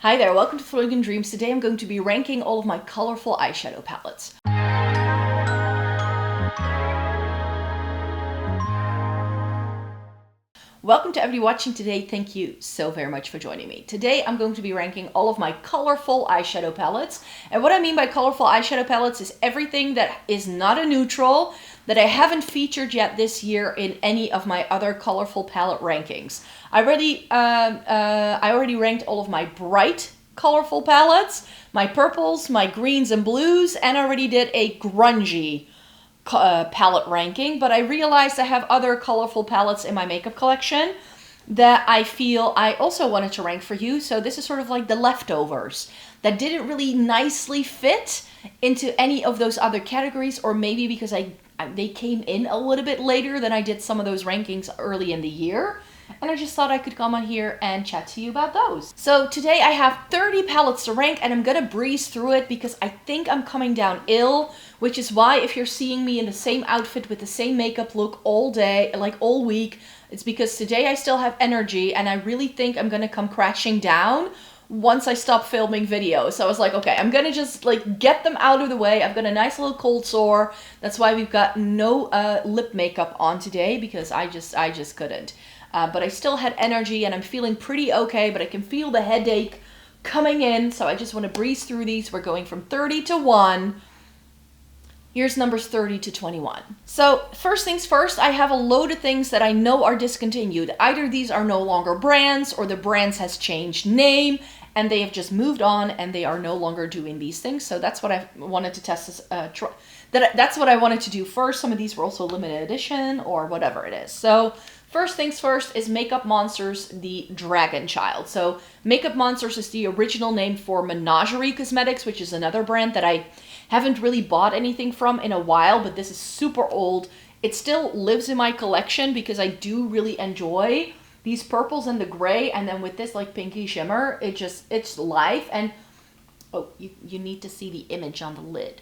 Hi there, welcome to Frolic and Dreams. Today I'm going to be ranking all of my colorful eyeshadow palettes. Welcome to everybody watching today. Thank you so very much for joining me. Today I'm going to be ranking all of my colorful eyeshadow palettes. And what I mean by colorful eyeshadow palettes is everything that is not a neutral that I haven't featured yet this year in any of my other colorful palette rankings. I already ranked all of my bright colorful palettes, my purples, my greens and blues, and I already did a grungy palette ranking, but I realized I have other colorful palettes in my makeup collection that I feel I also wanted to rank for you. So this is sort of like the leftovers that didn't really nicely fit into any of those other categories, or maybe because they came in a little bit later than I did some of those rankings early in the year. And I just thought I could come on here and chat to you about those. So today I have 30 palettes to rank, and I'm gonna breeze through it because I think I'm coming down ill, which is why if you're seeing me in the same outfit with the same makeup look all day, like all week, it's because today I still have energy and I really think I'm gonna come crashing down once I stop filming videos. So I was like, okay, I'm gonna just like get them out of the way. I've got a nice little cold sore. That's why we've got no lip makeup on today, because I just couldn't. But I still had energy and I'm feeling pretty okay, but I can feel the headache coming in. So I just want to breeze through these. We're going from 30 to 1. Here's numbers 30 to 21. So first things first, I have a load of things that I know are discontinued. Either these are no longer brands, or the brands has changed name and they have just moved on and they are no longer doing these things. So that's what I wanted to test this, that's what I wanted to do first. Some of these were also limited edition or whatever it is. So first things first is Makeup Monsters, the Dragon Child. So Makeup Monsters is the original name for Menagerie Cosmetics, which is another brand that I haven't really bought anything from in a while, but this is super old. It still lives in my collection because I do really enjoy these purples and the gray, and then with this like pinky shimmer, it's life. And oh, you need to see the image on the lid.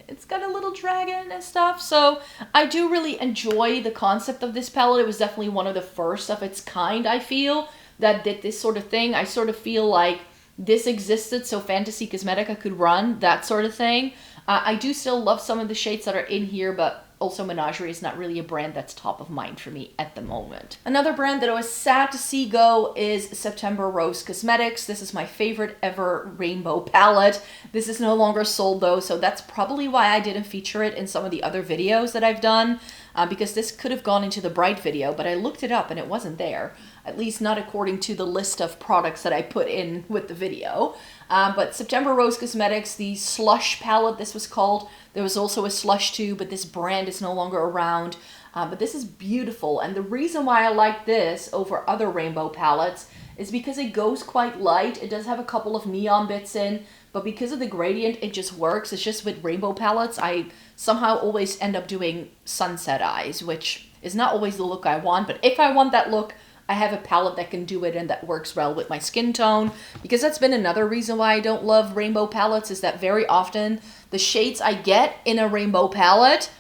It's got a little dragon and stuff. So I do really enjoy the concept of this palette. It was definitely one of the first of its kind, I feel, that did this sort of thing. I sort of feel like this existed so Fantasy Cosmetica could run that sort of thing. I do still love some of the shades that are in here, but also Menagerie is not really a brand that's top of mind for me at the moment. Another brand that I was sad to see go is September Rose Cosmetics. This is my favorite ever rainbow palette. This is no longer sold though, so that's probably why I didn't feature it in some of the other videos that I've done, because this could have gone into the bright video, but I looked it up and it wasn't there. At least not according to the list of products that I put in with the video. But September Rose Cosmetics, the Slush palette, this was called. There was also a Slush too, but this brand is no longer around. But this is beautiful. And the reason why I like this over other rainbow palettes is because it goes quite light. It does have a couple of neon bits in, but because of the gradient, it just works. It's just with rainbow palettes, I somehow always end up doing sunset eyes, which is not always the look I want. But if I want that look, I have a palette that can do it and that works well with my skin tone, because that's been another reason why I don't love rainbow palettes, is that very often the shades I get in a rainbow palette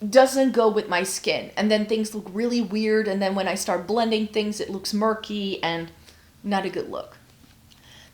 doesn't go with my skin, and then things look really weird, and then when I start blending things it looks murky and not a good look.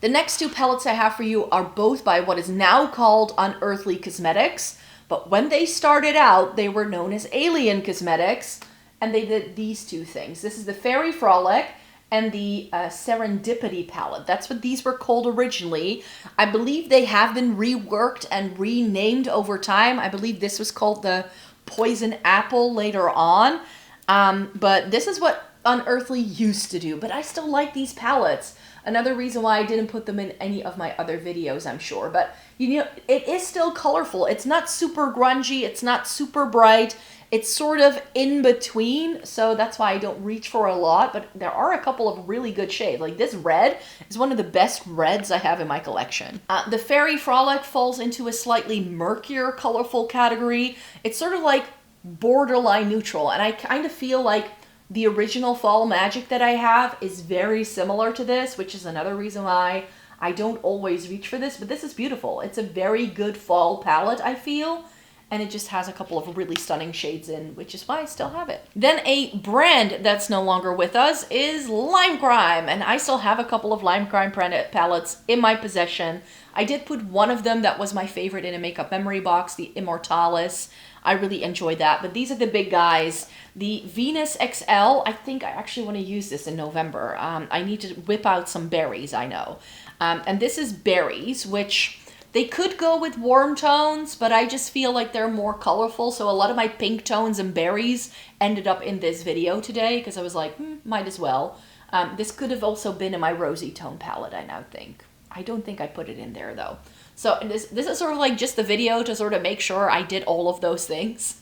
The next two palettes I have for you are both by what is now called Unearthly Cosmetics, but when they started out they were known as Alien Cosmetics. And they did these two things. This is the Fairy Frolic and the Serendipity palette. That's what these were called originally. I believe they have been reworked and renamed over time. I believe this was called the Poison Apple later on. But this is what Unearthly used to do. But I still like these palettes. Another reason why I didn't put them in any of my other videos, I'm sure. But you know, it is still colorful. It's not super grungy. It's not super bright. It's sort of in between, so that's why I don't reach for a lot, but there are a couple of really good shades. Like this red is one of the best reds I have in my collection. The Fairy Frolic falls into a slightly murkier, colorful category. It's sort of like borderline neutral, and I kind of feel like the original Fall Magic that I have is very similar to this, which is another reason why I don't always reach for this, but this is beautiful. It's a very good fall palette, I feel. and it just has a couple of really stunning shades in, which is why I still have it. Then a brand that's no longer with us is Limecrime, and I still have a couple of Limecrime palettes in my possession. I did put one of them that was my favorite in a makeup memory box, the Immortalis. I really enjoyed that, but these are the big guys. The Venus XL, I think I actually want to use this in November. I need to whip out some berries, I know. And this is berries, which they could go with warm tones, but I just feel like they're more colorful. So a lot of my pink tones and berries ended up in this video today because I was like, might as well. This could have also been in my rosy tone palette, I now think. I don't think I put it in there though. So this is sort of like just the video to sort of make sure I did all of those things.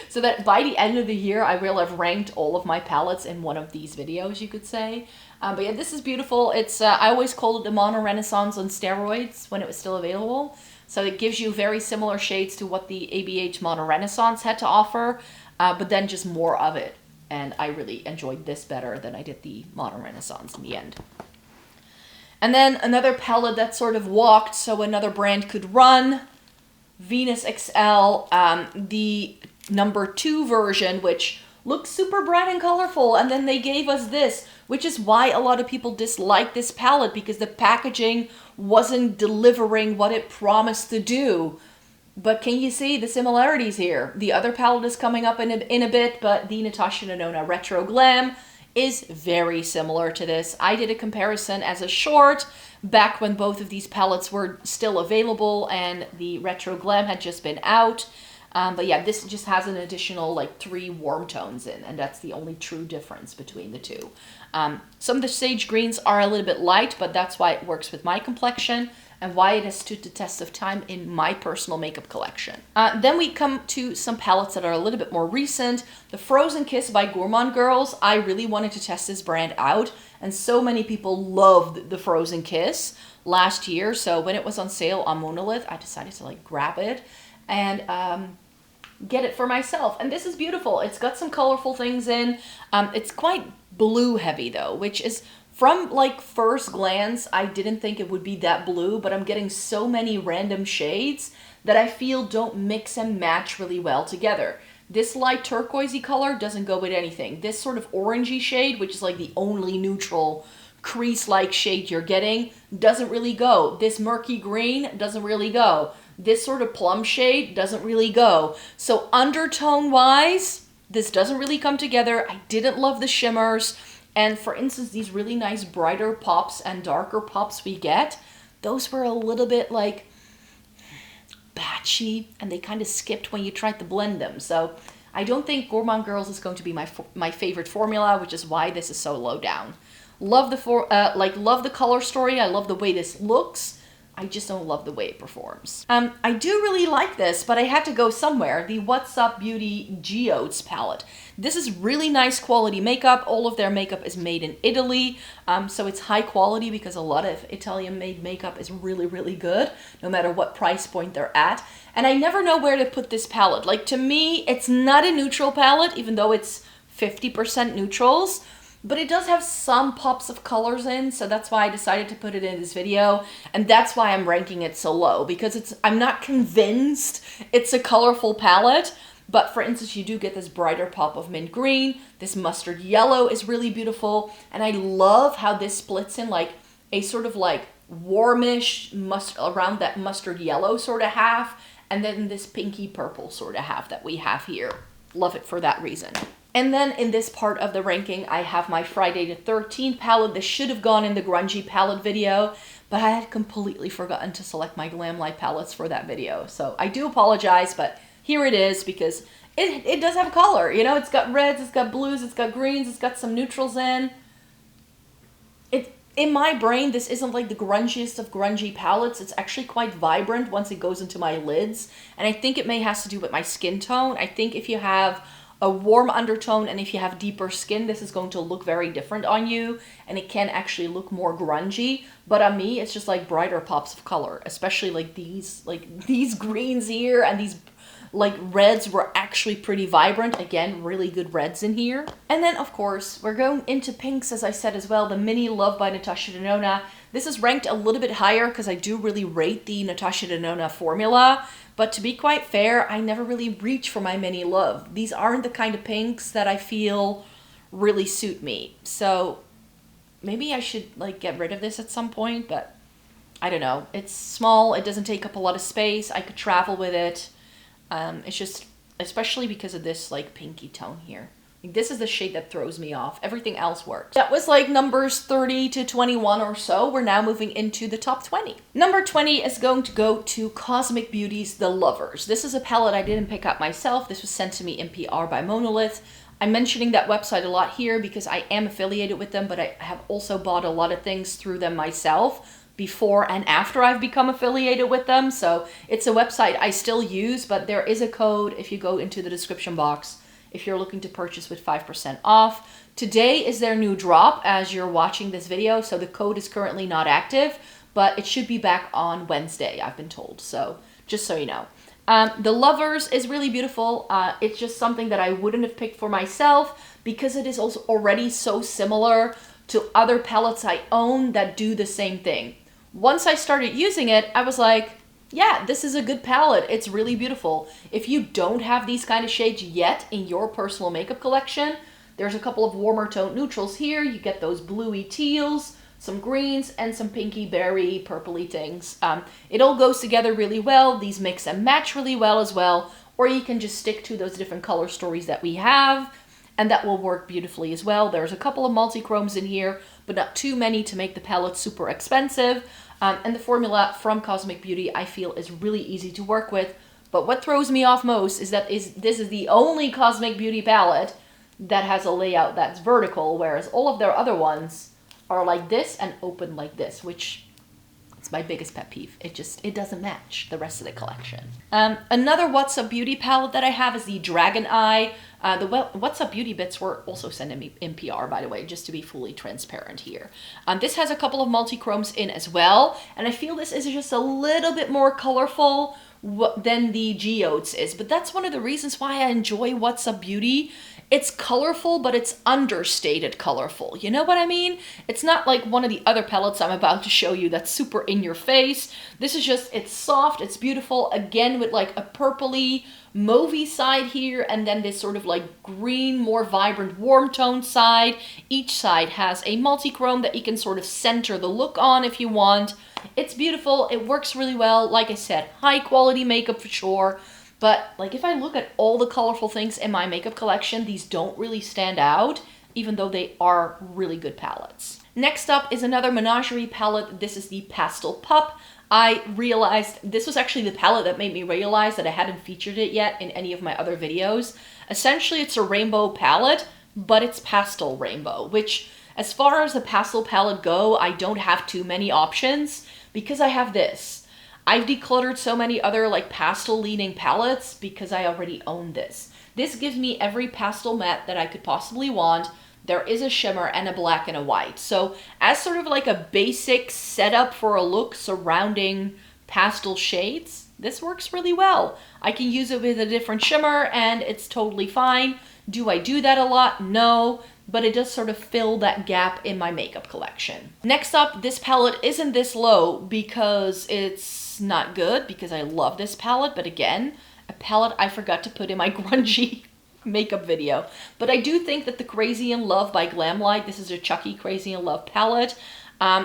So that by the end of the year, I will have ranked all of my palettes in one of these videos, you could say. But yeah, this is beautiful. It's I always called it the Mono Renaissance on steroids when it was still available. So it gives you very similar shades to what the ABH Mono Renaissance had to offer, but then just more of it. And I really enjoyed this better than I did the Mono Renaissance in the end. And then another palette that sort of walked so another brand could run, Venus XL, the #2 version, which looks super bright and colorful. And then they gave us this, which is why a lot of people dislike this palette, because the packaging wasn't delivering what it promised to do. But can you see the similarities here? The other palette is coming up in a bit, but the Natasha Denona Retro Glam is very similar to this. I did a comparison as a short back when both of these palettes were still available and the Retro Glam had just been out. But yeah, this just has an additional like 3 warm tones in, and that's the only true difference between the two. Some of the sage greens are a little bit light, but that's why it works with my complexion and why it has stood the test of time in my personal makeup collection. Then we come to some palettes that are a little bit more recent. The Frozen Kiss by Gourmand Girls. I really wanted to test this brand out, and so many people loved the Frozen Kiss last year. So when it was on sale on Monolith, I decided to like grab it and get it for myself. And this is beautiful. It's got some colorful things in. It's quite blue heavy though, which is, from like first glance, I didn't think it would be that blue, but I'm getting so many random shades that I feel don't mix and match really well together. This light turquoisey color doesn't go with anything. This sort of orangey shade, which is like the only neutral crease-like shade you're getting, doesn't really go. This murky green doesn't really go. This sort of plum shade doesn't really go. So undertone-wise, this doesn't really come together. I didn't love the shimmers. And for instance, these really nice brighter pops and darker pops we get, those were a little bit like batchy, and they kind of skipped when you tried to blend them. So I don't think Gourmand Girls is going to be my favorite formula, which is why this is so low down. Love love the color story. I love the way this looks. I just don't love the way it performs. I do really like this, but I had to go somewhere. The What's Up Beauty Geodes palette. This is really nice quality makeup. All of their makeup is made in Italy, so it's high quality because a lot of Italian-made makeup is really, really good, no matter what price point they're at. And I never know where to put this palette. Like, to me, it's not a neutral palette, even though it's 50% neutrals. But it does have some pops of colors in, so that's why I decided to put it in this video. And that's why I'm ranking it so low, because I'm not convinced it's a colorful palette. But for instance, you do get this brighter pop of mint green. This mustard yellow is really beautiful. And I love how this splits in like a sort of like warmish, around that mustard yellow sort of half. And then this pinky purple sort of half that we have here. Love it for that reason. And then in this part of the ranking, I have my Friday the 13th palette. This should have gone in the grungy palette video, but I had completely forgotten to select my Glam Light palettes for that video. So I do apologize, but here it is, because it does have color. You know, it's got reds, it's got blues, it's got greens, it's got some neutrals in. In my brain, this isn't like the grungiest of grungy palettes. It's actually quite vibrant once it goes into my lids. And I think it may have to do with my skin tone. I think if you have a warm undertone and if you have deeper skin, this is going to look very different on you, and it can actually look more grungy. But on me, it's just like brighter pops of color, especially like these greens here, and these like reds were actually pretty vibrant. Again, really good reds in here. And then of course we're going into pinks, as I said as well. The Mini Love by Natasha Denona. This is ranked a little bit higher because I do really rate the Natasha Denona formula. But to be quite fair, I never really reach for my Mini Love. These aren't the kind of pinks that I feel really suit me. So maybe I should like get rid of this at some point, but I don't know. It's small. It doesn't take up a lot of space. I could travel with it. It's just, especially because of this like pinky tone here. Like, this is the shade that throws me off. Everything else works. That was like numbers 30 to 21 or so. We're now moving into the top 20. Number 20 is going to go to Cosmic Beauty's The Lovers. This is a palette I didn't pick up myself. This was sent to me in PR by Monolith. I'm mentioning that website a lot here because I am affiliated with them, but I have also bought a lot of things through them myself before and after I've become affiliated with them. So it's a website I still use, but there is a code if you go into the description box if you're looking to purchase with 5% off. Today is their new drop as you're watching this video, so the code is currently not active, but it should be back on Wednesday, I've been told. So just so you know. The Lovers is really beautiful. It's just something that I wouldn't have picked for myself because it is also already so similar to other palettes I own that do the same thing. Once I started using it, I was like, yeah, this is a good palette. It's really beautiful. If you don't have these kind of shades yet in your personal makeup collection, there's a couple of warmer toned neutrals here. You get those bluey teals, some greens, and some pinky berry purpley things. It all goes together really well. These mix and match really well as well. Or you can just stick to those different color stories that we have, and that will work beautifully as well. There's a couple of multi-chromes in here, but not too many to make the palette super expensive. And the formula from Cosmic Beauty I feel is really easy to work with. But what throws me off most is that this is the only Cosmic Beauty palette that has a layout that's vertical, whereas all of their other ones are like this and open like this, which is my biggest pet peeve. It doesn't match the rest of the collection. Another What's Up Beauty palette that I have is the Dragon Eye. The What's Up Beauty bits were also sent in PR, by the way, just to be fully transparent here. This has a couple of multi-chromes in as well, and I feel this is just a little bit more colorful than the Geodes is, but that's one of the reasons why I enjoy What's Up Beauty. It's colorful, but it's understated colorful. You know what I mean? It's not like one of the other palettes I'm about to show you that's super in your face. This is just, it's soft, it's beautiful, again with like a purpley, mauvey side here, and then this sort of like green, more vibrant, warm tone side. Each side has a multi-chrome that you can sort of center the look on if you want. It's beautiful, it works really well. Like I said, high quality makeup for sure. But like if I look at all the colorful things in my makeup collection, these don't really stand out, even though they are really good palettes. Next up is another Menagerie palette. This is the Pastel Pup. I realized this was actually the palette that made me realize that I hadn't featured it yet in any of my other videos. Essentially, it's a rainbow palette, but it's pastel rainbow, which as far as the pastel palette go, I don't have too many options because I have this. I've decluttered so many other like pastel leaning palettes because I already own this. This gives me every pastel matte that I could possibly want. There is a shimmer and a black and a white. So as sort of like a basic setup for a look surrounding pastel shades, this works really well. I can use it with a different shimmer and it's totally fine. Do I do that a lot? No. But it does sort of fill that gap in my makeup collection. Next up, this palette isn't this low because it's not good, because I love this palette, but again, a palette I forgot to put in my grungy makeup video. But I do think that the Crazy in Love by Glamlight, this is a Chucky Crazy in Love palette,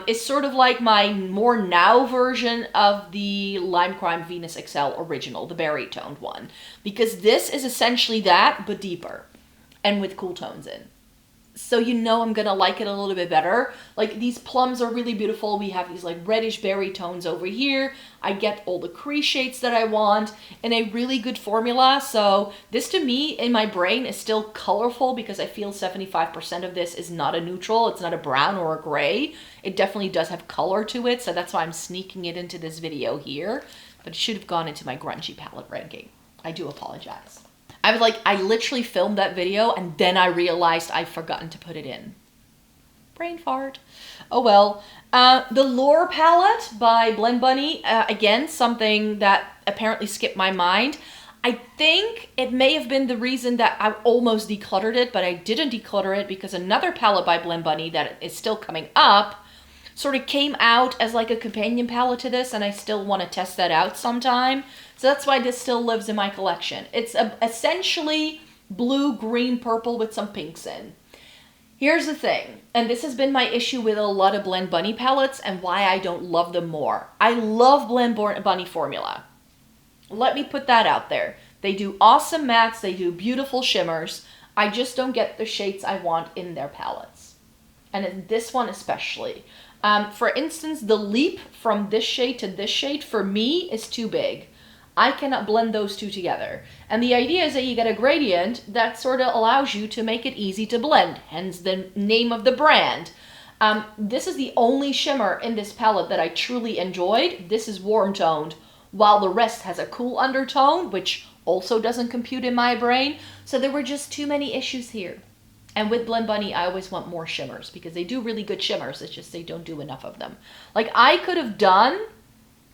is sort of like my more now version of the Limecrime Venus XL original, the berry toned one. Because this is essentially that, but deeper, and with cool tones in. So you know I'm gonna like it a little bit better. Like these plums are really beautiful. We have these like reddish berry tones over here. I get all the crease shades that I want in a really good formula. So this to me in my brain is still colorful because I feel 75% of this is not a neutral. It's not a brown or a gray. It definitely does have color to it. So that's why I'm sneaking it into this video here. But it should have gone into my grungy palette ranking. I do apologize. I literally filmed that video and then I realized I'd forgotten to put it in. Brain fart. Oh well. The Lure palette by Blend Bunny. Again, something that apparently skipped my mind. I think it may have been the reason that I almost decluttered it, but I didn't declutter it because another palette by Blend Bunny that is still coming up sort of came out as like a companion palette to this, and I still want to test that out sometime. So that's why this still lives in my collection. It's essentially blue, green, purple with some pinks in. Here's the thing, and this has been my issue with a lot of Blend Bunny palettes and why I don't love them more. I love Blend Bunny formula. Let me put that out there. They do awesome mattes, they do beautiful shimmers. I just don't get the shades I want in their palettes. And in this one especially. For instance, the leap from this shade to this shade for me is too big. I cannot blend those two together. And the idea is that you get a gradient that sort of allows you to make it easy to blend, hence the name of the brand. This is the only shimmer in this palette that I truly enjoyed. This is warm toned, while the rest has a cool undertone, which also doesn't compute in my brain. So there were just too many issues here. And with Blend Bunny, I always want more shimmers because they do really good shimmers. It's just they don't do enough of them. Like I could have done,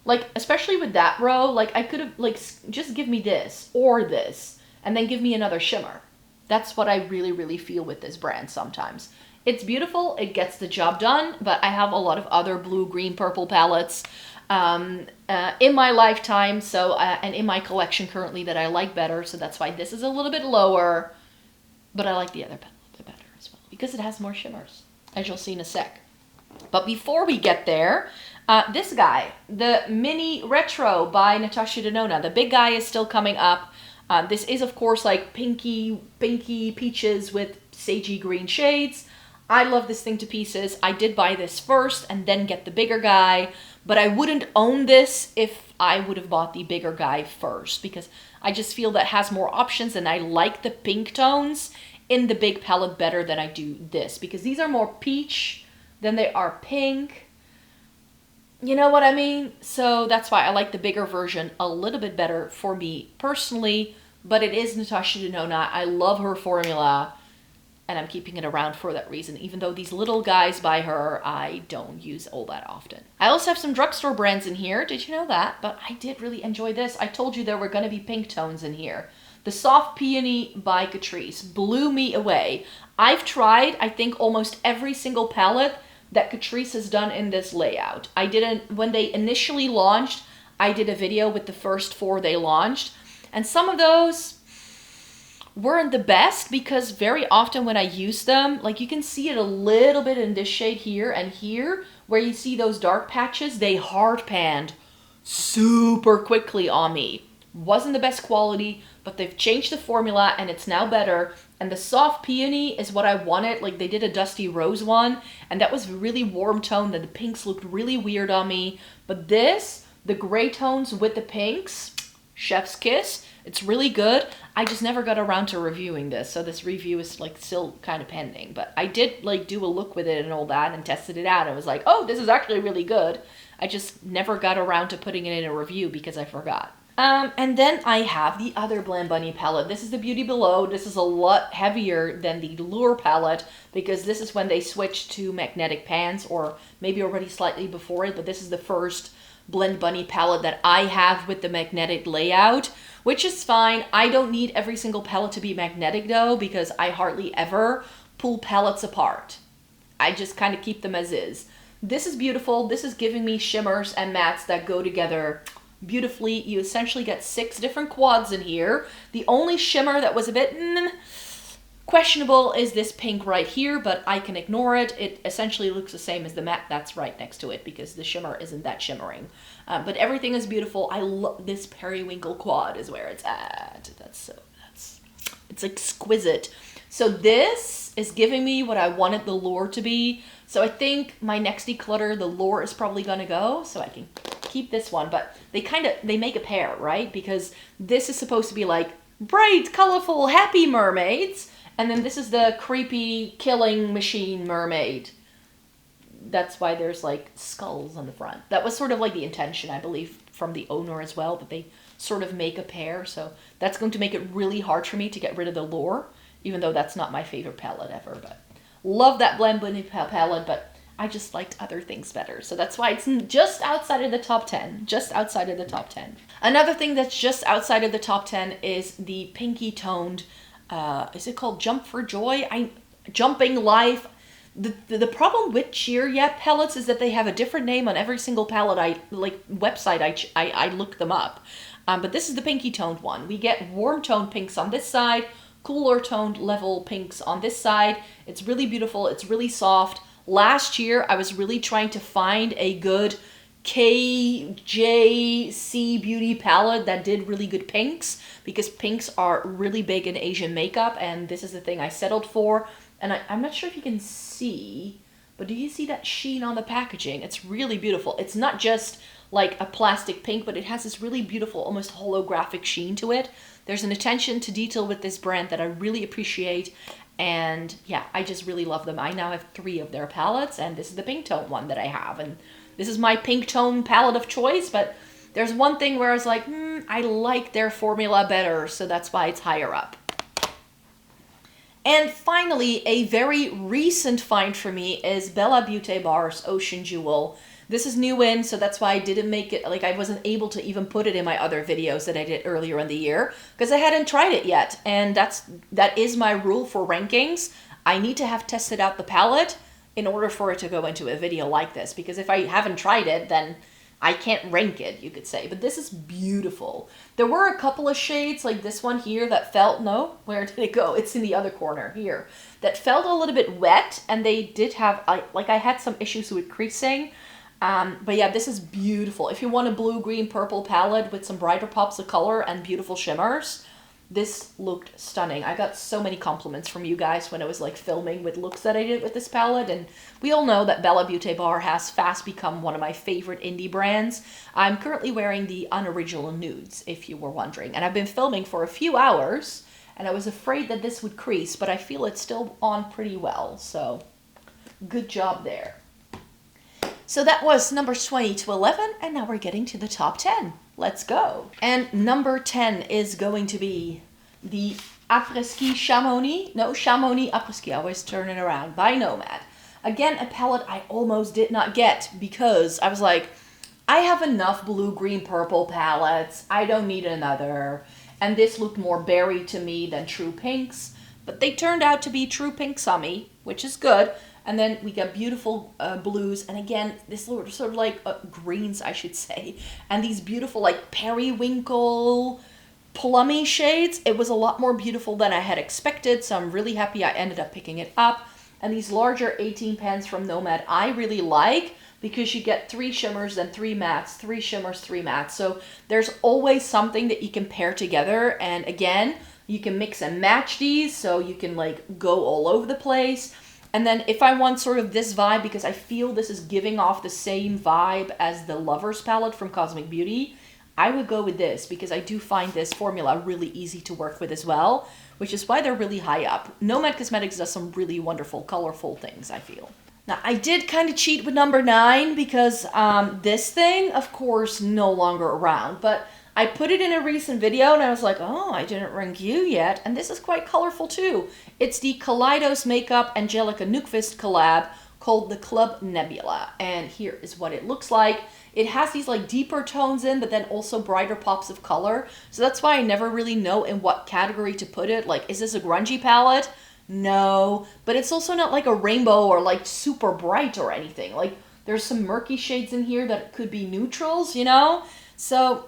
like, especially with that row, like I could have, like, just give me this or this and then give me another shimmer. That's what I really, really feel with this brand sometimes. It's beautiful, it gets the job done, but I have a lot of other blue, green, purple palettes in my lifetime, so and in my collection currently that I like better, so that's why this is a little bit lower, but I like the other palette better as well, because it has more shimmers, as you'll see in a sec. But before we get there, this guy, the Mini Retro by Natasha Denona. The big guy is still coming up. This is, of course, like pinky peaches with sagey green shades. I love this thing to pieces. I did buy this first and then get the bigger guy, but I wouldn't own this if I would have bought the bigger guy first, because I just feel that has more options and I like the pink tones in the big palette better than I do this, because these are more peach than they are pink. You know what I mean? So that's why I like the bigger version a little bit better for me personally, but it is Natasha Denona. I love her formula, and I'm keeping it around for that reason, even though these little guys by her, I don't use all that often. I also have some drugstore brands in here. Did you know that? But I did really enjoy this. I told you there were going to be pink tones in here. The Soft Peony by Catrice blew me away. I've tried, I think, almost every single palette that Catrice has done in this layout. When they initially launched, I did a video with the first 4 they launched, and some of those weren't the best because very often when I use them, like you can see it a little bit in this shade here and here, where you see those dark patches, they hard panned super quickly on me. Wasn't the best quality, but they've changed the formula and it's now better. And the Soft Peony is what I wanted. Like they did a Dusty Rose one, and that was really warm toned, and the pinks looked really weird on me. But this, the gray tones with the pinks, chef's kiss. It's really good. I just never got around to reviewing this, so this review is like still kind of pending. But I did like do a look with it and all that and tested it out. I was like, oh, this is actually really good. I just never got around to putting it in a review because I forgot. And then I have the other Blend Bunny palette. This is the Beauty Below. This is a lot heavier than the Lure palette because this is when they switched to magnetic pans, or maybe already slightly before it, but this is the first Blend Bunny palette that I have with the magnetic layout, which is fine. I don't need every single palette to be magnetic though, because I hardly ever pull palettes apart. I just kind of keep them as is. This is beautiful. This is giving me shimmers and mattes that go together beautifully. You essentially get 6 different quads in here. The only shimmer that was a bit questionable is this pink right here, but I can ignore it. It essentially looks the same as the matte that's right next to it because the shimmer isn't that shimmering. But everything is beautiful. I love this periwinkle quad is where it's at. It's exquisite. So this is giving me what I wanted the Lure to be. So I think my next declutter, the Lure is probably gonna go, so I can keep this one. But they make a pair, right? Because this is supposed to be like bright, colorful, happy mermaids, and then this is the creepy killing machine mermaid. That's why there's like skulls on the front. That was sort of like the intention, I believe, from the owner as well, that they sort of make a pair. So that's going to make it really hard for me to get rid of the Lure, even though that's not my favorite palette ever. But love that Blend Bunny palette, but I just liked other things better. So that's why it's just outside of the top 10. Just outside of the top 10. Another thing that's just outside of the top 10 is the pinky toned, is it called Jump for Joy? Jumping Life. The problem with Cheer Yet palettes is that they have a different name on every single palette website I look them up. But this is the pinky toned one. We get warm toned pinks on this side, cooler toned level pinks on this side. It's really beautiful. It's really soft. Last year, I was really trying to find a good KJC beauty palette that did really good pinks, because pinks are really big in Asian makeup, and this is the thing I settled for. And I'm not sure if you can see, but do you see that sheen on the packaging? It's really beautiful. It's not just like a plastic pink, but it has this really beautiful, almost holographic sheen to it. There's an attention to detail with this brand that I really appreciate. And yeah, I just really love them. I now have 3 of their palettes, and this is the pink tone one that I have. And this is my pink tone palette of choice, but there's one thing where I was like, I like their formula better, so that's why it's higher up. And finally, a very recent find for me is Bella Beauté Bar's Ocean Jewel. This is new in, so that's why I didn't make it, like I wasn't able to even put it in my other videos that I did earlier in the year, because I hadn't tried it yet. And that is my rule for rankings. I need to have tested out the palette in order for it to go into a video like this, because if I haven't tried it, then I can't rank it, you could say. But this is beautiful. There were a couple of shades, like this one here, that felt, no, where did it go? It's in the other corner here. That felt a little bit wet, and they did have, I had some issues with creasing. But yeah, this is beautiful. If you want a blue, green, purple palette with some brighter pops of color and beautiful shimmers, this looked stunning. I got so many compliments from you guys when I was like filming with looks that I did with this palette, and we all know that Bella Beauté Bar has fast become one of my favorite indie brands. I'm currently wearing the Unoriginal Nudes, if you were wondering, and I've been filming for a few hours, and I was afraid that this would crease, but I feel it's still on pretty well, so good job there. So that was numbers 20 to 11, and now we're getting to the top 10. Let's go. And number 10 is going to be the Après-Ski Chamonix. No, Chamonix Après-Ski. I always turn it around. By Nomad. Again, a palette I almost did not get because I was like, I have enough blue, green, purple palettes. I don't need another. And this looked more berry to me than true pinks. But they turned out to be true pinks on me, which is good. And then we got beautiful blues, and again, this sort of like greens, I should say. And these beautiful like periwinkle, plummy shades. It was a lot more beautiful than I had expected, so I'm really happy I ended up picking it up. And these larger 18 pans from Nomad I really like, because you get 3 shimmers and 3 mattes, 3 shimmers, 3 mattes. So there's always something that you can pair together, and again, you can mix and match these, so you can like go all over the place. And then if I want sort of this vibe, because I feel this is giving off the same vibe as the Lovers palette from Cosmic Beauty, I would go with this, because I do find this formula really easy to work with as well, which is why they're really high up. Nomad Cosmetics does some really wonderful, colorful things, I feel. Now, I did kind of cheat with number 9, because this thing, of course, no longer around, but I put it in a recent video and I was like, oh, I didn't rank you yet. And this is quite colorful too. It's the Kaleidos Makeup Angelica Nukvist collab called the Club Nebula. And here is what it looks like. It has these like deeper tones in, but then also brighter pops of color. So that's why I never really know in what category to put it. Like, is this a grungy palette? No. But it's also not like a rainbow or like super bright or anything. Like, there's some murky shades in here that could be neutrals, you know? So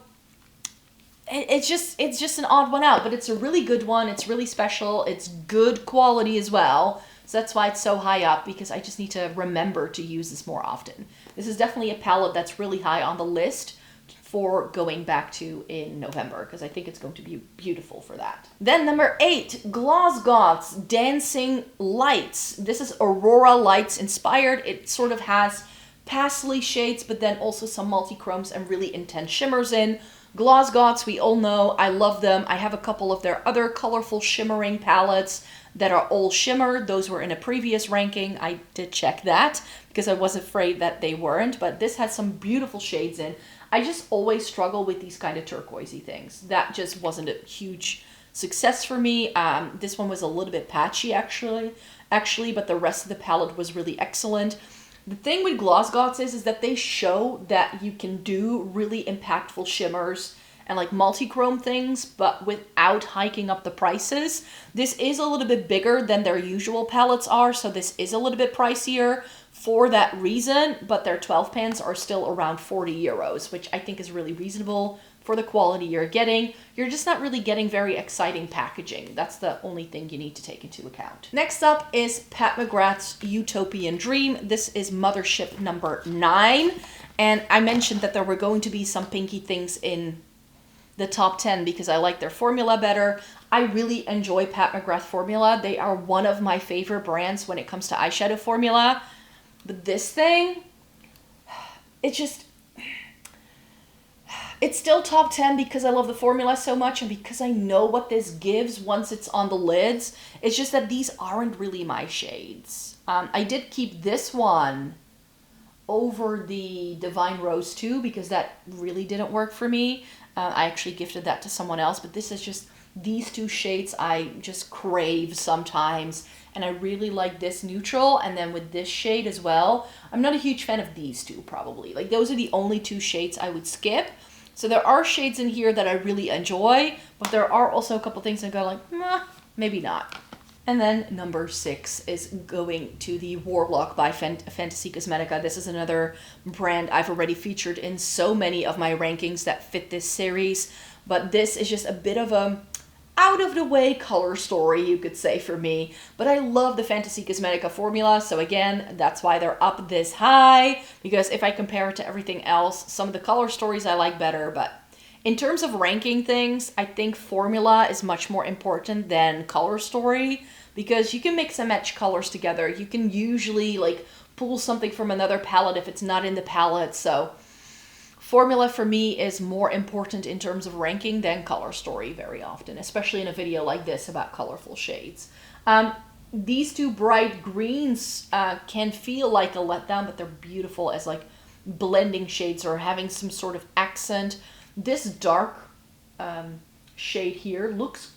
it's just an odd one out, but it's a really good one. It's really special. It's good quality as well. So that's why it's so high up, because I just need to remember to use this more often. This is definitely a palette that's really high on the list for going back to in November, because I think it's going to be beautiful for that. Then number 8, Gloss Goth's Dancing Lights. This is Aurora Lights inspired. It sort of has pastely shades, but then also some multi-chromes and really intense shimmers in. Gloss Goths, we all know, I love them. I have a couple of their other colorful shimmering palettes that are all shimmer. Those were in a previous ranking. I did check that because I was afraid that they weren't, but this has some beautiful shades in. I just always struggle with these kind of turquoisey things. That just wasn't a huge success for me. This one was a little bit patchy actually, but the rest of the palette was really excellent. The thing with Gloss Goths is that they show that you can do really impactful shimmers and like multi-chrome things, but without hiking up the prices. This is a little bit bigger than their usual palettes are, so this is a little bit pricier for that reason, but their 12 pans are still around 40 euros, which I think is really reasonable for the quality you're getting. You're just not really getting very exciting packaging. That's the only thing you need to take into account. Next up is Pat McGrath's Utopian Dream. This is Mothership number 9. And I mentioned that there were going to be some pinky things in the top 10 because I like their formula better. I really enjoy Pat McGrath formula. They are one of my favorite brands when it comes to eyeshadow formula. But this thing, it's still top 10 because I love the formula so much and because I know what this gives once it's on the lids. It's just that these aren't really my shades. I did keep this one over the Divine Rose 2 because that really didn't work for me. I actually gifted that to someone else, but this is just, these two shades I just crave sometimes. And I really like this neutral, and then with this shade as well. I'm not a huge fan of these two, probably. Like, those are the only two shades I would skip. So there are shades in here that I really enjoy, but there are also a couple things that go like, nah, maybe not. And then number 6 is going to the Warlock by Fantasy Cosmetica. This is another brand I've already featured in so many of my rankings that fit this series, but this is just a bit of a out-of-the-way color story, you could say, for me. But I love the Fantasy Cosmetica formula, so again, that's why they're up this high, because if I compare it to everything else, some of the color stories I like better, but in terms of ranking things, I think formula is much more important than color story, because you can mix and match colors together. You can usually, like, pull something from another palette if it's not in the palette, so formula for me is more important in terms of ranking than color story very often, especially in a video like this about colorful shades. These two bright greens can feel like a letdown, but they're beautiful as like blending shades or having some sort of accent. This dark shade here looks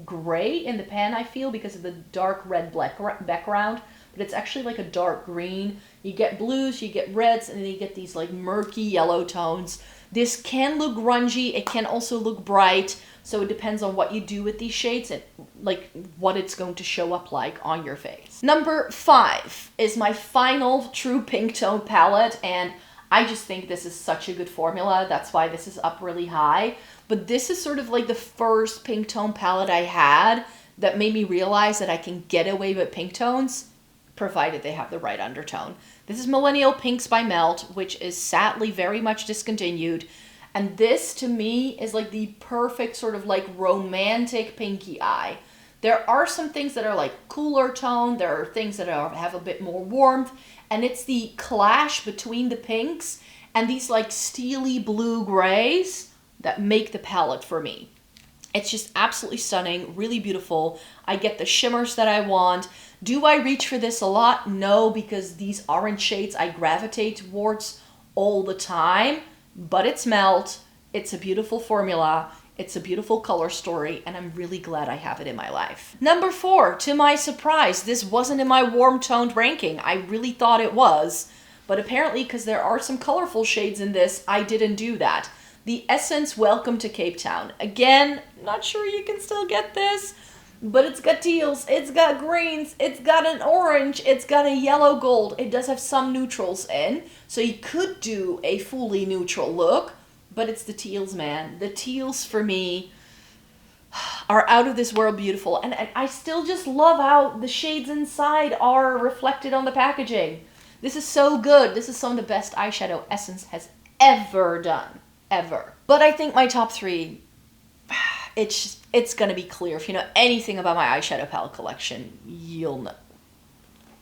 gray in the pan, I feel, because of the dark red black background, but it's actually like a dark green. You get blues, you get reds, and then you get these like murky yellow tones. This can look grungy, it can also look bright, so it depends on what you do with these shades and like what it's going to show up like on your face. Number 5 is my final true pink tone palette, and I just think this is such a good formula. That's why this is up really high. But this is sort of like the first pink tone palette I had that made me realize that I can get away with pink tones, provided they have the right undertone. This is Millennial Pinks by Melt, which is sadly very much discontinued. And this, to me, is like the perfect sort of like romantic pinky eye. There are some things that are like cooler tone. There are things that have a bit more warmth. And it's the clash between the pinks and these like steely blue grays that make the palette for me. It's just absolutely stunning, really beautiful. I get the shimmers that I want. Do I reach for this a lot? No, because these orange shades I gravitate towards all the time, but it's Melt. It's a beautiful formula. It's a beautiful color story, and I'm really glad I have it in my life. Number 4, to my surprise, this wasn't in my warm toned ranking. I really thought it was, but apparently because there are some colorful shades in this, I didn't do that. The Essence Welcome to Cape Town. Again, not sure you can still get this, but it's got teals, it's got greens, it's got an orange, it's got a yellow gold. It does have some neutrals in, so you could do a fully neutral look, but it's the teals, man. The teals for me are out of this world beautiful, and I still just love how the shades inside are reflected on the packaging. This is so good. This is some of the best eyeshadow Essence has ever done. Ever. But I think my top 3, it's gonna be clear. If you know anything about my eyeshadow palette collection, you'll know.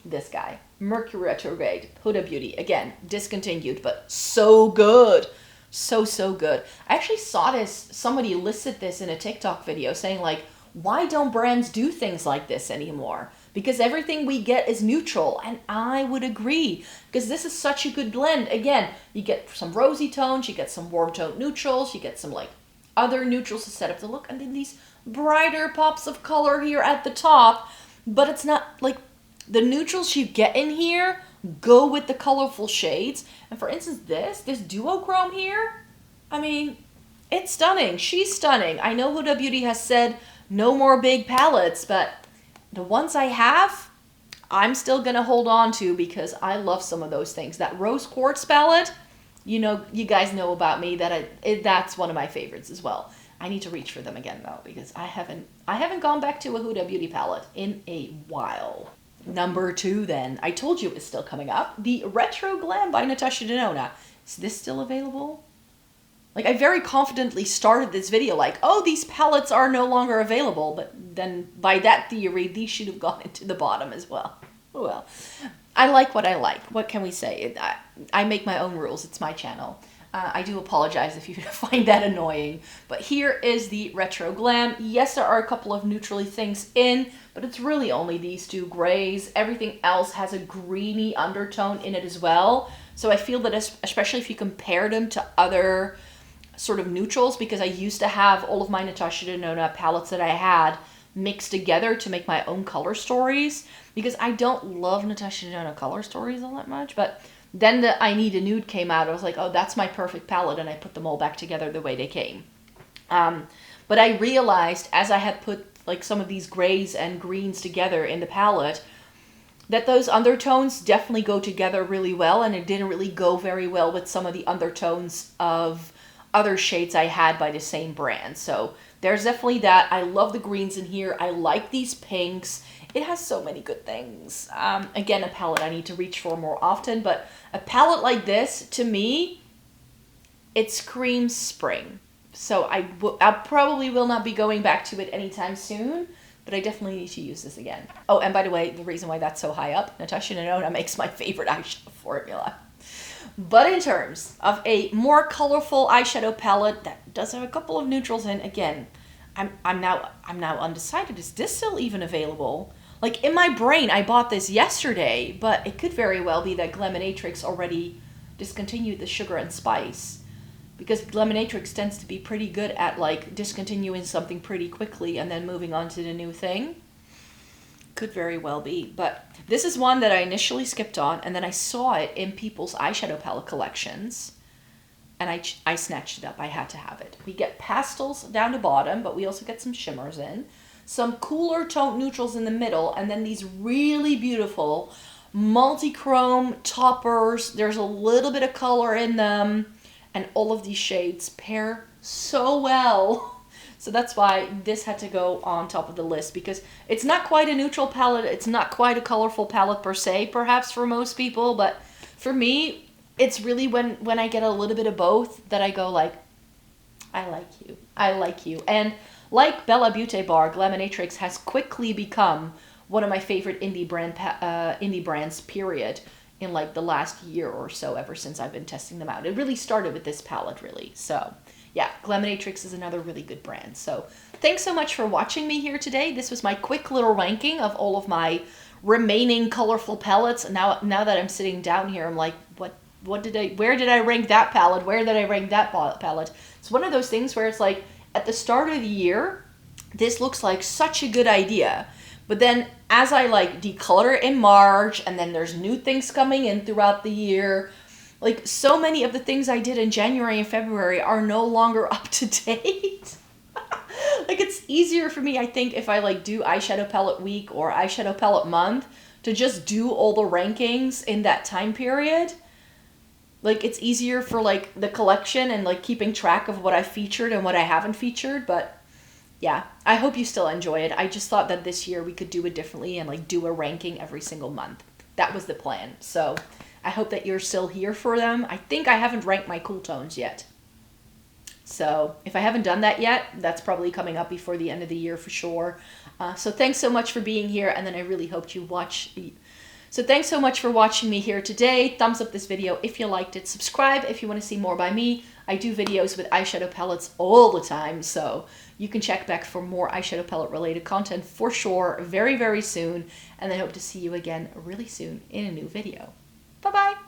This guy. Mercury Retrograde, Huda Beauty. Again, discontinued, but so good. So good. I actually saw this, somebody listed this in a TikTok video saying like, why don't brands do things like this anymore? Because everything we get is neutral, and I would agree, because this is such a good blend. Again, you get some rosy tones, you get some warm tone neutrals, you get some like other neutrals to set up the look, and then these brighter pops of color here at the top, but it's not like the neutrals you get in here go with the colorful shades. And for instance, this duochrome here, I mean, It's stunning. She's stunning. I know Huda Beauty has said no more big palettes, but the ones I have, I'm still going to hold on to because I love some of those things. That Rose Quartz palette, you know, you guys know about me that that's one of my favorites as well. I need to reach for them again though because I haven't gone back to a Huda Beauty palette in a while. Number 2 then. I told you it was still coming up. The Retro Glam by Natasha Denona. Is this still available? Like, I very confidently started this video like, oh, these palettes are no longer available. But then by that theory, these should have gone into the bottom as well. Oh, well, I like what I like. What can we say? I make my own rules. It's my channel. I do apologize if you find that annoying. But here is the Retro Glam. Yes, there are a couple of neutrally things in, but it's really only these 2 grays. Everything else has a greeny undertone in it as well. So I feel that especially if you compare them to other sort of neutrals, because I used to have all of my Natasha Denona palettes that I had mixed together to make my own color stories, because I don't love Natasha Denona color stories all that much, but then the I Need a Nude came out. I was like, oh, that's my perfect palette, and I put them all back together the way they came. But I realized as I had put like some of these grays and greens together in the palette that those undertones definitely go together really well, and it didn't really go very well with some of the undertones of other shades I had by the same brand. So there's definitely that. I love the greens in here. I like these pinks. It has so many good things. Again, a palette I need to reach for more often, but a palette like this, to me, it screams spring. So I probably will not be going back to it anytime soon, but I definitely need to use this again. Oh, and by the way, the reason why that's so high up, Natasha Denona makes my favorite eyeshadow formula. But in terms of a more colorful eyeshadow palette that does have a couple of neutrals in, again, I'm now undecided. Is this still even available? Like, in my brain, I bought this yesterday, but it could very well be that Gleminatrix already discontinued the sugar and spice, because Gleminatrix tends to be pretty good at like discontinuing something pretty quickly and then moving on to the new thing. Could very well be, but this is one that I initially skipped on, and then I saw it in people's eyeshadow palette collections, and I snatched it up. I had to have it. We get pastels down the bottom, but we also get some shimmers in, some cooler toned neutrals in the middle, and then these really beautiful multi-chrome toppers. There's a little bit of color in them, and all of these shades pair so well. So that's why this had to go on top of the list, because it's not quite a neutral palette. It's not quite a colorful palette per se, perhaps for most people. But for me, it's really when I get a little bit of both that I go like, I like you. I like you. And like Bella Beauté Bar, Gleminatrix has quickly become one of my favorite indie brands, period, in like the last year or so, ever since I've been testing them out. It really started with this palette, really. So yeah, Gleminatrix is another really good brand. So thanks so much for watching me here today. This was my quick little ranking of all of my remaining colorful palettes. Now that I'm sitting down here, I'm like, where did I rank that palette? Where did I rank that palette? It's one of those things where it's like, at the start of the year, this looks like such a good idea. But then as I like decolor in March, and then there's new things coming in throughout the year, like so many of the things I did in January and February are no longer up to date. Like, it's easier for me, I think, if I like do eyeshadow palette week or eyeshadow palette month, to just do all the rankings in that time period. Like, it's easier for like the collection and like keeping track of what I featured and what I haven't featured. But yeah, I hope you still enjoy it. I just thought that this year we could do it differently and like do a ranking every single month. That was the plan. So I hope that you're still here for them. I think I haven't ranked my cool tones yet. So if I haven't done that yet, that's probably coming up before the end of the year for sure. So thanks so much for being here. And then I really hope you watch. So thanks so much for watching me here today. Thumbs up this video if you liked it. Subscribe if you want to see more by me. I do videos with eyeshadow palettes all the time, so you can check back for more eyeshadow palette related content for sure very, very soon. And I hope to see you again really soon in a new video. Bye-bye.